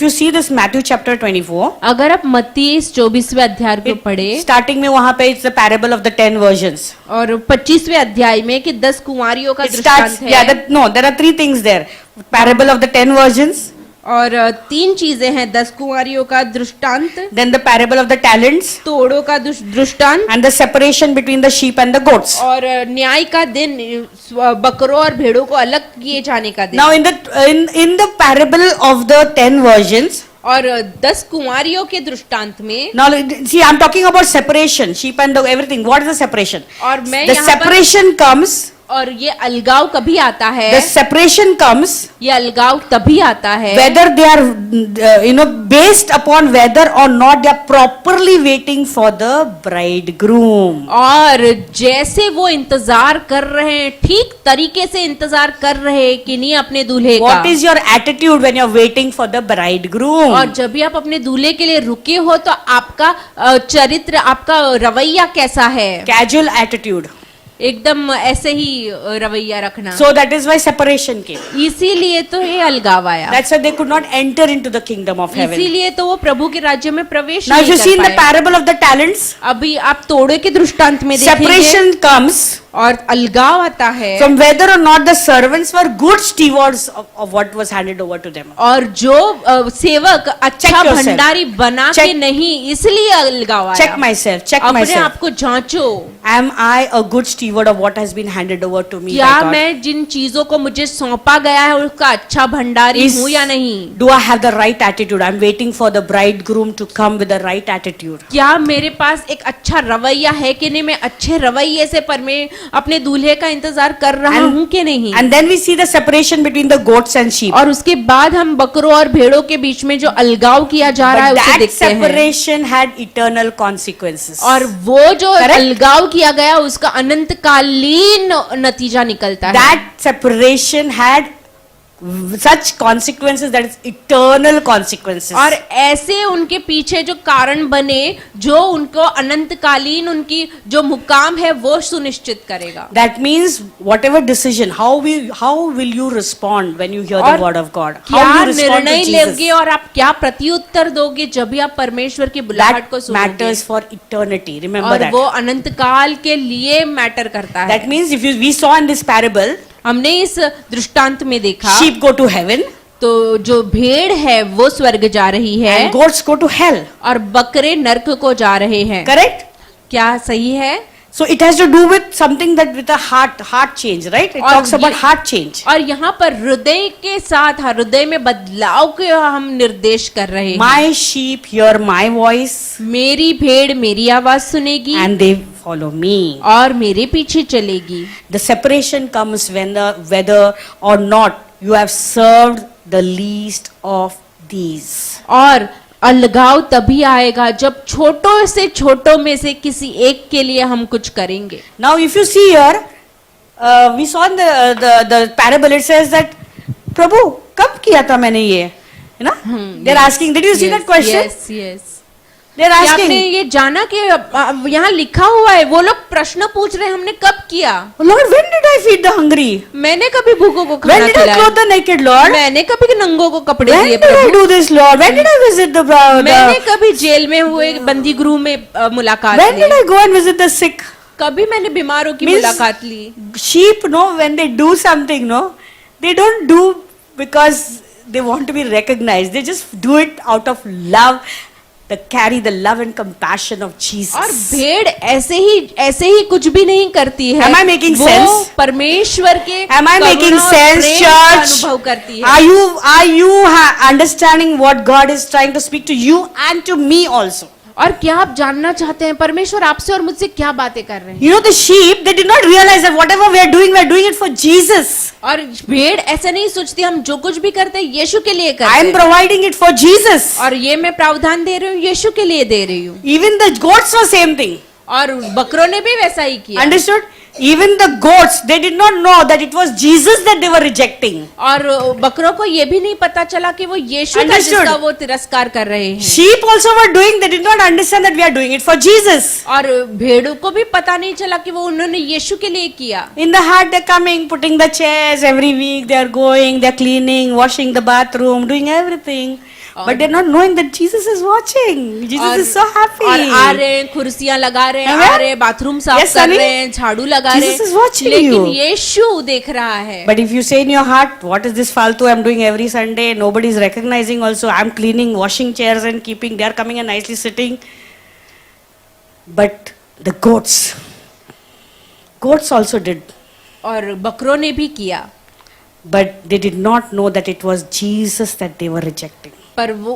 if you see this Matthew chapter 24, अगर आप मत्ती इस 24वें अध्याय को पढ़े starting में वहां पे it's the parable of the 10 virgins. और 25वें अध्याय में कि 10 कुंवारियों का It starts, दृष्टांत है। no, there are 3 things there. Parable of the 10 virgins, और 3 चीजें हैं, 10 कुंवारियों का दृष्टांत, then the parable of the talents, तोड़ों का दृष्टांत, and the separation between the sheep and the goats. और न्याय का दिन, बकरों और भेड़ों को अलग किए जाने का दिन। Now in the parable of the 10 virgins, और 10 कुंवारियों के दृष्टांत में, now see, I'm talking about separation, sheep and everything. What is the separation? और मैं The यहाँ पर, separation comes, और ये अलगाव कभी आता है, the separation comes ये अलगाव तभी आता है whether they are based upon whether or not they are properly waiting for the bridegroom. और जैसे वो इंतजार कर रहे हैं, ठीक तरीके से इंतजार कर रहे हैं कि नहीं अपने दूल्हे का। What is your attitude when you're waiting for the bridegroom? और जब भी आप अपने दूल्हे के लिए रुके हो तो आपका चरित्र, आपका रवैया कैसा है? Casual attitude. एकदम ऐसे ही रवैया रखना। So that is why separation came. इसीलिए तो ये अलगाव आया। That's why they could not enter into the kingdom of heaven. इसीलिए तो वो प्रभु के राज्य में प्रवेश Now if नहीं you see in कर the पाए। parable of the talents, अभी आप तोड़े के दृष्टांत में देखेंगे, separation comes और अलगाव आता है from whether or not the servants were good stewards of what was handed over to them. और जो सेवक अच्छा Check yourself. भंडारी बना Check. के नहीं, इसलिए अलगाव आया। Check myself, check अपने myself. आप को जांचो, Am I a good steward of what has been handed over to me क्या by God? मैं जिन चीजों को मुझे सौंपा गया है उसका अच्छा भंडारी Is- हूँ या नहीं? Do I have the right attitude? I'm waiting for the bridegroom to come with the right attitude. क्या मेरे पास एक अच्छा रवैया है कि नहीं? मैं अच्छे रवैये से पर मैं अपने दूल्हे का इंतजार कर रहा And- हूँ कि नहीं? And then we see the separation between the goats and sheep. और उसके बाद हम बकरों और भेड़ों के बीच में जो अलगाव किया जा रहा है But उसे that देखते हैं। separation had eternal consequences. और वो जो Correct? अलगाव किया गया उसका अनंतकालीन नतीजा निकलता है। That separation had such consequences, that is eternal consequences. और ऐसे उनके पीछे जो कारण बने, जो उनको अनंतकालीन उनकी जो मुकाम है वो सुनिश्चित करेगा। That means whatever decision, how will you respond when you hear the और word of God? How क्या you respond to निर्णय Jesus? लोगे और आप क्या प्रत्युत्तर दोगे जब भी आप परमेश्वर की बुलाहट को That सुनोगे? matters for eternity. Remember और that. वो अनंतकाल के लिए मैटर करता है। That means if we saw in this parable, हमने इस दृष्टांत में देखा sheep go to heaven तो जो भेड़ है वो स्वर्ग जा रही है and goats go to hell. और बकरे नरक को जा रहे हैं। Correct? क्या सही है? So it has to do with something that with a heart change, right? It और talks about ये- heart change. और यहाँ पर हृदय के साथ हृदय में बदलाव के हम निर्देश कर रहे हैं। My sheep hear my voice मेरी भेड़ मेरी आवाज सुनेगी and they follow me. और मेरे पीछे चलेगी। The separation comes when whether or not you have served the least of these. और अलगाव तभी आएगा जब छोटों से छोटों में से किसी एक के लिए हम कुछ करेंगे। Now if you see here, we saw in the parable it says that प्रभु कब किया था मैंने ये, है ना? They're asking, did you see that question? Yes, yes. They're क्या आपने asking, ये जाना कि यहाँ लिखा हुआ है, वो लोग प्रश्न पूछ रहे हैं हमने कब किया? Lord, when did I feed the hungry? मैंने कभी भूखों को When खाना did I खिलाया? clothe the naked, Lord? मैंने कभी नंगों को कपड़े When दिए did I Prabhu? do this, Lord? When did I visit मैंने the कभी जेल में हुए बंदी गृह में मुलाकात when did Lee? I go and visit the sick? कभी मैंने बीमारों की Means- मुलाकात ली? Sheep, no, when they do something, no, they don't do because they want to be recognized. They just do it out of love. They carry the love and compassion of Jesus. और भेड़ ऐसे ही कुछ भी नहीं करती है। Am I making वो sense? परमेश्वर के Am I making करुणा और sense, प्रेम का church? अनुभव करती है। Are you understanding what God is trying to speak to you and to me also? और क्या आप जानना चाहते हैं परमेश्वर आपसे और मुझसे क्या बातें कर रहे हैं? You know, the sheep, they did not realize that whatever we are doing it for Jesus. और भेड़ ऐसा नहीं सोचती हम जो कुछ भी करते हैं यीशु के लिए I करते am हैं। providing it for Jesus. और ये मैं प्रावधान दे रही हूँ यीशु के लिए दे रही हूँ। Even the goats were same thing. और बकरों ने भी वैसा ही किया। Understood? Even the goats, they did not know that it was Jesus that they were rejecting. और बकरों को ये भी नहीं पता चला कि वो यीशु था Understood. जिसका वो तिरस्कार कर रहे हैं। Sheep also were doing, they did not understand that we are doing it for Jesus. और भेड़ों को भी पता नहीं चला कि वो उन्होंने यीशु के लिए किया। In the heart they're coming, putting the chairs every week, they're going, they're cleaning, washing the bathroom, doing everything. but they're not knowing that Jesus is watching. Jesus is so happy. और आ रहे हैं, कुर्सियां लगा रहे हैं, Amen? आ रहे हैं, bathroom साफ Yes, कर Sunny? रहे हैं, झाड़ू लगा रहे Jesus is हैं, watching लेकिन you. यीशु देख रहा है. But if you say in your heart, what is this faltu I'm doing every Sunday? Nobody is recognizing also. I'm cleaning, washing chairs and keeping, they are coming and nicely sitting. But the goats also did. और बकरों ने भी किया, But they did not know that it was Jesus that they were rejecting. पर वो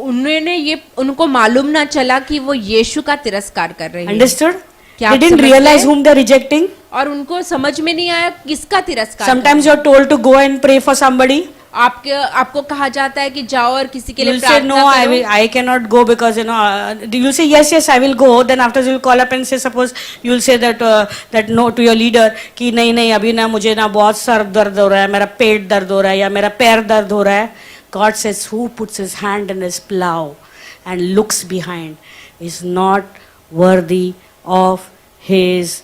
उनको मालूम ना चला कि वो यीशु का तिरस्कार कर रहे हैं. Understood? क्या They आप didn't समझ realize गए? whom they're rejecting. और उनको समझ में नहीं आया किसका तिरस्कार. Sometimes you're told to go and pray for somebody. आपको कहा जाता है कि जाओ और किसी के लिए You'll say प्रार्थना no, करो. I cannot go because you'll say yes, I will go. Then after you'll call up and say, suppose you'll say that no to your leader कि नहीं अभी ना मुझे ना बहुत सर दर्द हो रहा है, मेरा पेट दर्द हो रहा है या मेरा पैर दर्द हो रहा है. God says, who puts his hand in his plow and looks behind is not worthy of his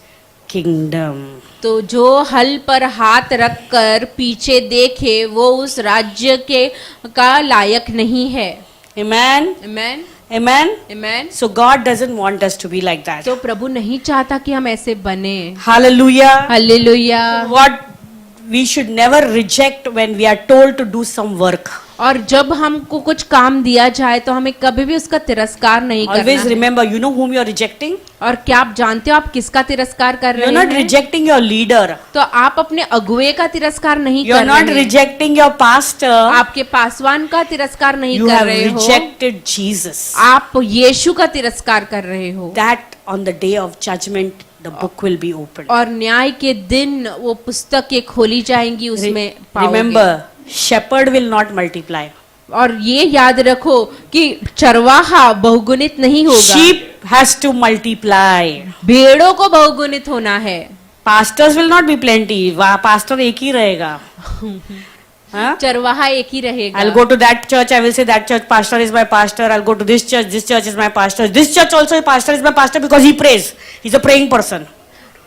kingdom. तो जो हल पर हाथ रखकर पीछे देखे वो उस राज्य का लायक नहीं है. Amen. Amen. Amen. Amen. So God doesn't want us to be like that. तो प्रभु नहीं चाहता कि हम ऐसे बने. Hallelujah. Hallelujah. What we should never reject when we are told to do some work. और जब हमको कुछ काम दिया जाए तो हमें कभी भी उसका तिरस्कार नहीं करना Always है. remember, you know whom you are rejecting? और क्या आप जानते हो आप किसका तिरस्कार कर You रहे are not हैं? rejecting your leader. तो आप अपने अगुए का तिरस्कार नहीं You are कर not रहे हैं. rejecting your pastor. आपके पासवान का तिरस्कार नहीं You कर have रहे हो. rejected Jesus. आप यीशु का तिरस्कार कर रहे हो. That on the day of judgment, the book will be opened. और न्याय के दिन वो पुस्तकें खोली जाएंगी, उसमें पाओगे. Remember, shepherd will not multiply. और ये याद रखो कि चरवाहा बहुगुणित नहीं होगा. Sheep has to multiply. भेड़ों को बहुगुणित होना है. Pastors will not be plenty. वहाँ pastor एक ही रहेगा. हाँ? चरवाहा एक ही रहेगा. I'll go to that church. I will say that church pastor is my pastor. I'll go to this church. This church is my pastor. This church also pastor is my pastor because he prays. He's a praying person.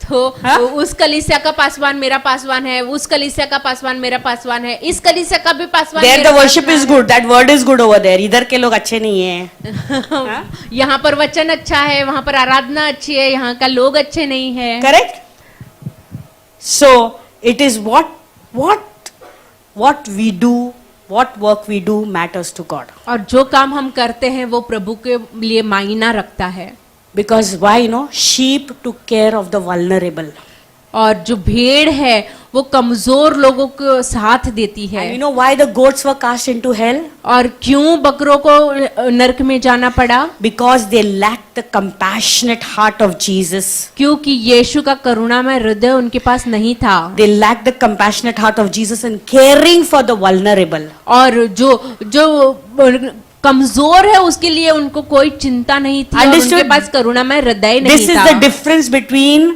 तो हाँ? उस कलीसिया का पासवान मेरा पासवान है, उस कलीसिया का पासवान मेरा पासवान है, इस कलीसिया का भी पासवान There मेरा the worship Paswan is good. That word is good over there. इधर के लोग अच्छे नहीं हैं. है. यहाँ पर वचन अच्छा है, वहाँ पर आराधना अच्छी है, यहाँ का लोग अच्छे नहीं है. Correct? So it is what we do, what work we do matters to God. और जो काम हम करते हैं वो प्रभु के लिए मायना रखता है. Because why? Sheep took care of the vulnerable. और जो भेड़ है वो कमजोर लोगों को साथ देती है. And you know why the goats were cast into hell? और क्यों बकरों को नरक में जाना पड़ा? Because they lacked the compassionate heart of Jesus. क्योंकि यीशु का करुणामय हृदय उनके पास नहीं था. They lacked the compassionate heart of Jesus in caring for the vulnerable. और जो कमजोर है उसके लिए उनको कोई चिंता नहीं थी. और Understood? उनके पास करुणामय हृदय नहीं This is था. the difference between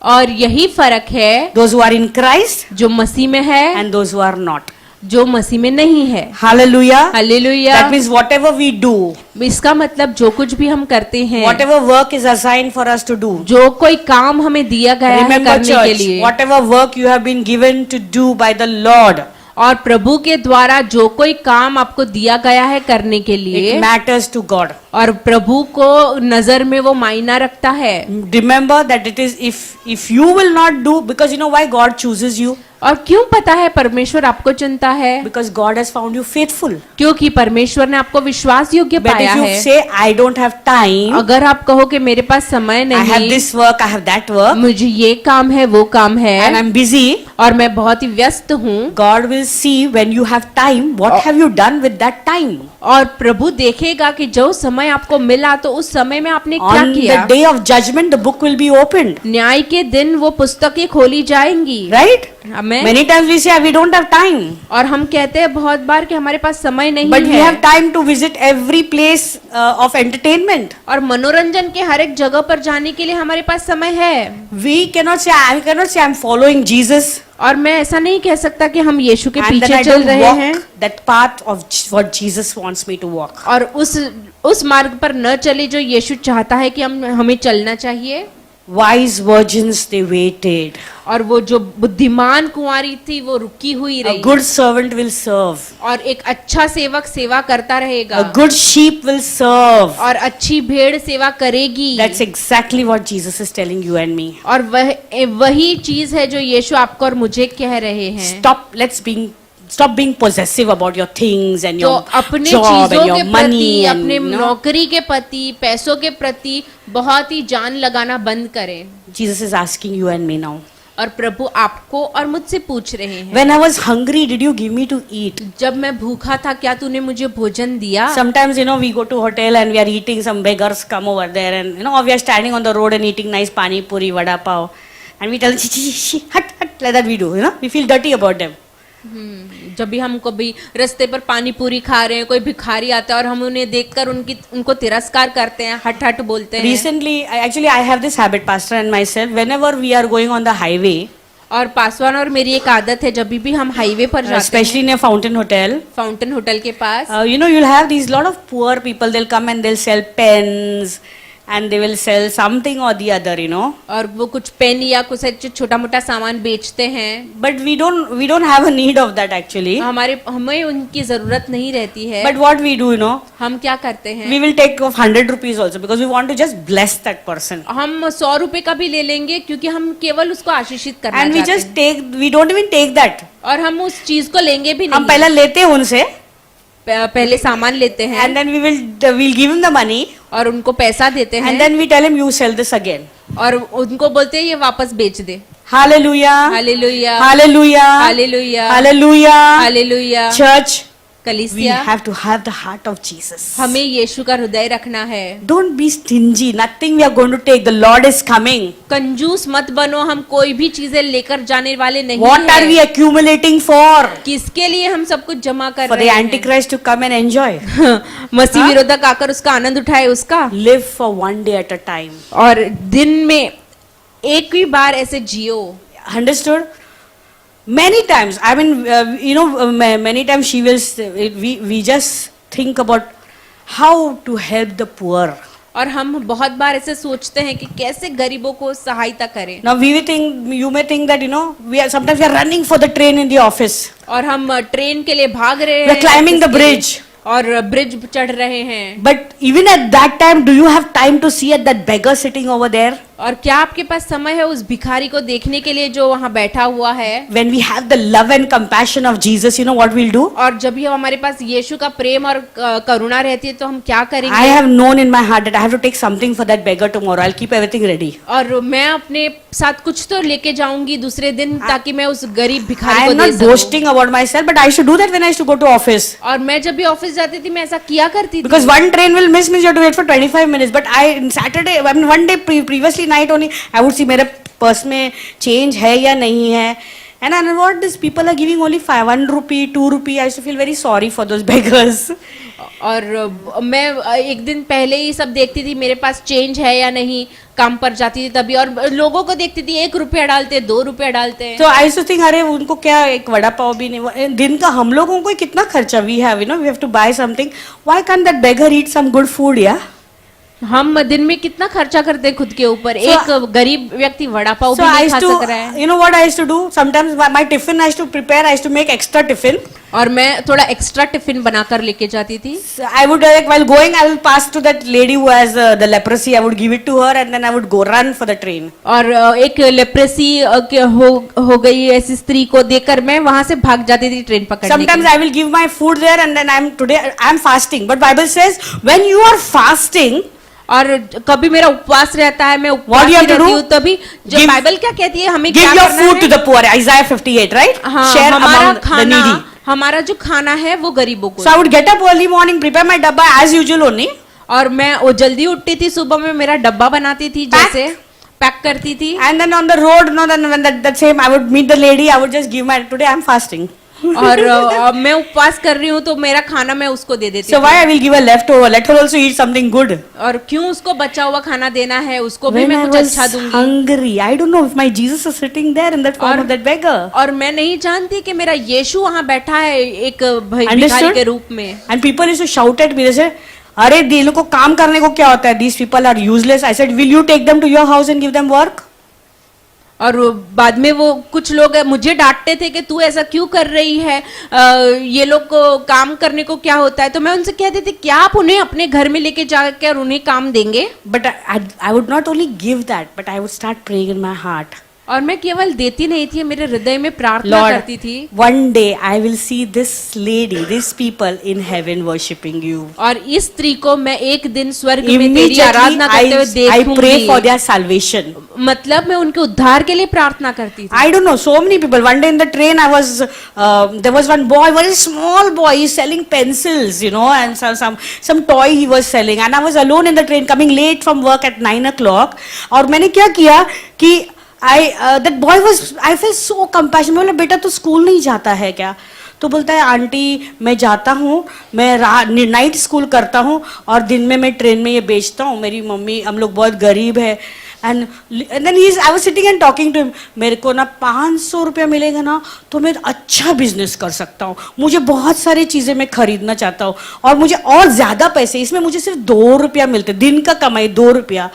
और यही फर्क है those who are in Christ जो मसीह में है and those who are not. जो मसीह में नहीं है. Hallelujah. Hallelujah. That means whatever we do, इसका मतलब जो कुछ भी हम करते हैं, whatever work is assigned for us to do. जो कोई काम हमें दिया गया है Remember करने के church, लिए, whatever work you have been given to do by the Lord, और प्रभु के द्वारा जो कोई काम आपको दिया गया है करने के लिए, it matters to God. और प्रभु को नजर में वो मायना रखता है. Remember that it is if you will not do, because you know why God chooses you? और क्यों पता है परमेश्वर आपको चुनता है? Because God has found you faithful. क्योंकि परमेश्वर ने आपको विश्वास योग्य But पाया if you है. say I don't have time, अगर आप कहो कि मेरे पास समय I have नहीं, this work, I have that work, मुझे ये काम है वो काम and है, I'm busy, और मैं बहुत ही व्यस्त हूँ, God will see when you have time, what have you done with that time? और प्रभु देखेगा कि जो समय आपको मिला तो उस समय में आपने क्या On the किया. day of judgment, the book will be opened. न्याय के दिन वो पुस्तकें खोली जाएंगी. Right? हमें Many times we say we don't have time. और हम कहते हैं बहुत बार कि हमारे पास समय नहीं But we है. have time to visit every place of entertainment. और मनोरंजन के हर एक जगह पर जाने के लिए हमारे पास समय है. I cannot say I'm following Jesus और मैं ऐसा नहीं कह सकता कि हम यीशु के and then पीछे I चल don't रहे हैं walk that path of what Jesus wants me to walk. और उस मार्ग पर न चले जो यीशु चाहता है कि हमें चलना चाहिए. Wise virgins, they waited. और वो जो बुद्धिमान कुंवारी थी वो रुकी हुई A रही, good servant will serve. और एक अच्छा सेवक सेवा करता रहेगा, A good sheep will serve. और अच्छी भेड़ सेवा करेगी। That's exactly what Jesus is telling you and me. और वही चीज है जो यीशु आपको और मुझे कह रहे हैं। Stop being possessive about your things and तो your अपने job चीजों and के your प्रति, money and अपने you know. नौकरी के प्रति, पैसों के प्रति बहुत ही जान लगाना बंद करें। Jesus is asking you and me now. और प्रभु आपको और मुझसे पूछ रहे हैं, When I was hungry, did you give me to eat? जब मैं भूखा था क्या तूने मुझे भोजन दिया? Sometimes, you know, we go to hotel and we are eating, some beggars come over there and, you know, or we are standing on the road and eating nice pani puri, vada pav. And we tell them, hut, like that we do, you know. We feel dirty about them. जब भी हम कभी रास्ते पर पानी पूरी खा रहे हैं, कोई भिखारी आता है और हम उन्हें देखकर उनको तिरस्कार करते हैं, हट हट बोलते हैं। Recently, I have this habit, Pastor and myself, whenever we are going on the highway, और पासवान और मेरी एक आदत है, जब भी हम हाईवे पर जाते especially हैं, near Fountain Hotel, fountain hotel के पास, you know, you'll have these lot of poor people, they'll come and they'll sell pens and they will sell something or the other, you know. और वो कुछ pen या कुछ छोटा मोटा सामान बेचते हैं। But we don't have a need of that actually. हमें उनकी जरूरत नहीं रहती है। But what we do, you know, हम क्या करते हैं? we will take off 100 rupees also because we want to just bless that person. हम 100 रुपए का भी ले लेंगे क्योंकि हम केवल उसको आशीषित करना And we चाहते just we don't even take that. और हम उस चीज को लेंगे भी हम नहीं। पहले लेते हैं उनसे पहले सामान लेते हैं and then we'll give him the money और उनको पैसा देते हैं and then we tell him you sell this again. और उनको बोलते हैं ये वापस बेच दे। Hallelujah. Hallelujah, Hallelujah. Hallelujah, Hallelujah. Hallelujah. Church, we कलीसिया, have to have the heart of Jesus. हमें यीशु का हृदय रखना है। Don't be stingy. Nothing we are going to take. The Lord is coming. कंजूस मत बनो, हम कोई भी चीजें लेकर जाने वाले नहीं What are we हैं। accumulating for? किसके लिए हम सब कुछ जमा कर For रहे the हैं? Antichrist to come and enjoy. मसीह हाँ? विरोधक आकर उसका आनंद उठाए उसका। Live for one day at a time. और दिन में एक ही बार ऐसे जियो। Understood? Many times, I mean, you know, many times she will. We just think about how to help the poor. और हम बहुत बार ऐसे सोचते हैं कि कैसे गरीबों को सहायता करें। Now you may think that, you know, sometimes we are running for the train in the office. और हम ट्रेन के लिए भाग रहे We are हैं, climbing the ऑफिस के लिए, bridge. और ब्रिज चढ़ रहे हैं। But even at that time, do you have time to see at that beggar sitting over there? और क्या आपके पास समय है उस भिखारी को देखने के लिए जो वहाँ बैठा हुआ है? When we have the love and compassion of Jesus, you know what we'll do? और जब भी हमारे पास यीशु का प्रेम और करुणा रहती है तो हम क्या करेंगे? I have known in my heart that I have to take something for that beggar tomorrow. I'll keep everything ready. और मैं अपने साथ कुछ तो लेके जाऊंगी दूसरे दिन ताकि मैं उस गरीब I भिखारी को am दे not सकूं। boasting about myself, but I used to do that when I used to go to office. और मैं जब भी ऑफिस जाती थी मैं ऐसा किया करती थी। Because one train will miss me, you have to wait for 25 minutes. But Saturday, I mean one day previously night only, I would see मेरे पर्स में change है या नहीं है. And I know what these people are giving only 1 rupee, 2 rupee. I used to feel very sorry for those beggars. और मैं एक दिन पहले ही सब देखती थी मेरे पास चेंज है या नहीं, काम पर जाती थी तभी, और लोगों को देखती थी 1 रुपया डालते, 2 रुपया डालते हैं। So I used to think, अरे उनको क्या एक वड़ा पाव भी नहीं, दिन का हम लोगों को कितना खर्चा we have, you know, we have to buy something. Why can't that beggar eat some good food, yeah? हम दिन में कितना खर्चा करते हैं खुद के ऊपर। So, एक गरीब व्यक्ति वड़ा पाव So भी I नहीं used खा to, सक रहा है। you know what I used to do? Sometimes my tiffin I used to prepare, I used to make extra tiffin. और मैं थोड़ा एक्स्ट्रा टिफिन बनाकर लेके जाती थी। So I would like while going, I will pass to that lady who has the leprosy. I would give it to her, and then I would go run for the train. और एक leprosy हो गई ऐसी स्त्री को देखकर मैं वहां से भाग जाती थी ट्रेन पकड़ने के Sometimes लिए। I will give my food there, and then I'm fasting. But Bible says when you are fasting, और कभी मेरा उपवास रहता है, मैं What उपवास do you have to रहती do? हूँ, तभी जब Give- बाइबल क्या कहती है हमें give क्या your करना food to है? the poor. Isaiah 58, right? हाँ, Share हमारा among the खाना, needy. हमारा जो खाना है वो गरीबों को। So I would get up early morning, prepare my dabba as usual only. और मैं वो जल्दी उठती थी, सुबह में मेरा डब्बा बनाती थी, जैसे पैक करती थी। And then on the road, no, then when that same, I would meet the lady. I would just give my. Today I'm fasting. और मैं उपवास कर रही हूँ तो मेरा खाना मैं उसको दे देती So हूँ। why I will give a leftover? Let her also eat something good. और क्यों उसको बचा हुआ खाना देना है, उसको भी When मैं I कुछ was अच्छा दूंगी। hungry, I don't know if my Jesus is sitting there in that form of that beggar. और मैं नहीं जानती कि मेरा यीशु वहाँ बैठा है एक भिखारी Understood? के रूप में। And people used to shout at me. They say, अरे दिल को काम करने को क्या होता है, these people are useless. I said will you take them to your house and give them work? और बाद में वो कुछ लोग मुझे डांटते थे कि तू ऐसा क्यों कर रही है, ये लोग को काम करने को क्या होता है। तो मैं उनसे कहती थी क्या आप उन्हें अपने घर में लेके जाकर उन्हें काम देंगे? But I would not only give that, but I would start praying in my heart, और मैं केवल देती नहीं थी, मेरे हृदय में प्रार्थना Lord, करती थी। one day I will see this lady, these people in heaven worshipping you. और इस स्त्री को मैं एक दिन स्वर्ग में तेरी Immediately आराधना करते हुए I pray for देखूंगी। their salvation. मतलब मैं उनके उद्धार के लिए प्रार्थना करती थी। I don't know, so many people. One day in the train, there was one boy, very small boy, he's selling pencils, and some toy he was selling. And I was alone in the train, coming late from work at 9 o'clock. और मैंने क्या किया कि that boy was, I felt so compassion. मैं बोला बेटा तू school नहीं जाता है क्या? तो बोलता है आंटी मैं जाता हूँ, मैं नाइट स्कूल करता हूँ और दिन में मैं ट्रेन में ये बेचता हूँ, मेरी मम्मी हम लोग बहुत गरीब है। And then I was sitting and talking to him, मेरे को ना 500 रुपया मिलेगा ना तो मैं अच्छा बिजनेस कर सकता हूँ, मुझे बहुत सारी चीज़ें मैं खरीदना चाहता हूँ और मुझे और ज़्यादा पैसे, इसमें मुझे सिर्फ 2 रुपया मिलते, दिन का कमाई 2 रुपया।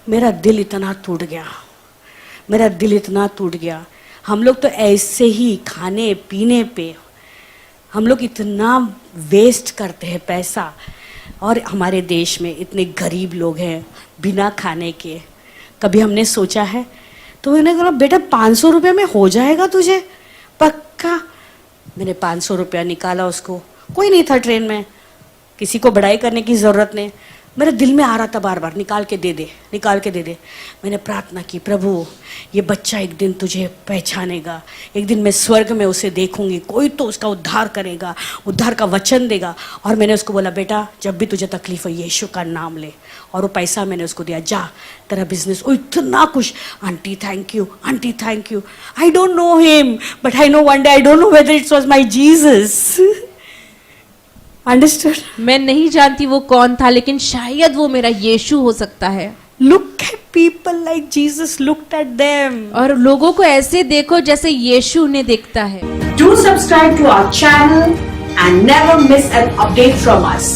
मेरा दिल इतना टूट गया, मेरा दिल इतना टूट गया। हम लोग तो ऐसे ही खाने पीने पे हम लोग इतना वेस्ट करते हैं पैसा, और हमारे देश में इतने गरीब लोग हैं बिना खाने के। कभी हमने सोचा है? तो उन्होंने कहा बेटा 500 रुपये में हो जाएगा तुझे पक्का? मैंने 500 रुपया निकाला, उसको कोई नहीं था ट्रेन में, किसी को बड़ाई करने की ज़रूरत नहीं, मेरे दिल में आ रहा था बार बार निकाल के दे दे, निकाल के दे दे। मैंने प्रार्थना की, प्रभु ये बच्चा एक दिन तुझे पहचानेगा, एक दिन मैं स्वर्ग में उसे देखूंगी, कोई तो उसका उद्धार करेगा, उद्धार का वचन देगा। और मैंने उसको बोला बेटा जब भी तुझे तकलीफ हो यीशु का नाम ले, और वो पैसा मैंने उसको दिया, जा तेरा बिजनेस। वो इतना खुश, aunty thank you, aunty thank you. I don't know him but I know one day, I don't know whether it was my Jesus. Understood? मैं नहीं जानती वो कौन था, लेकिन शायद वो मेरा यीशु हो सकता है। Look at people like Jesus looked at them. और लोगों को ऐसे देखो जैसे यीशु उन्हें देखता है। Do subscribe to our channel and never miss an update from us.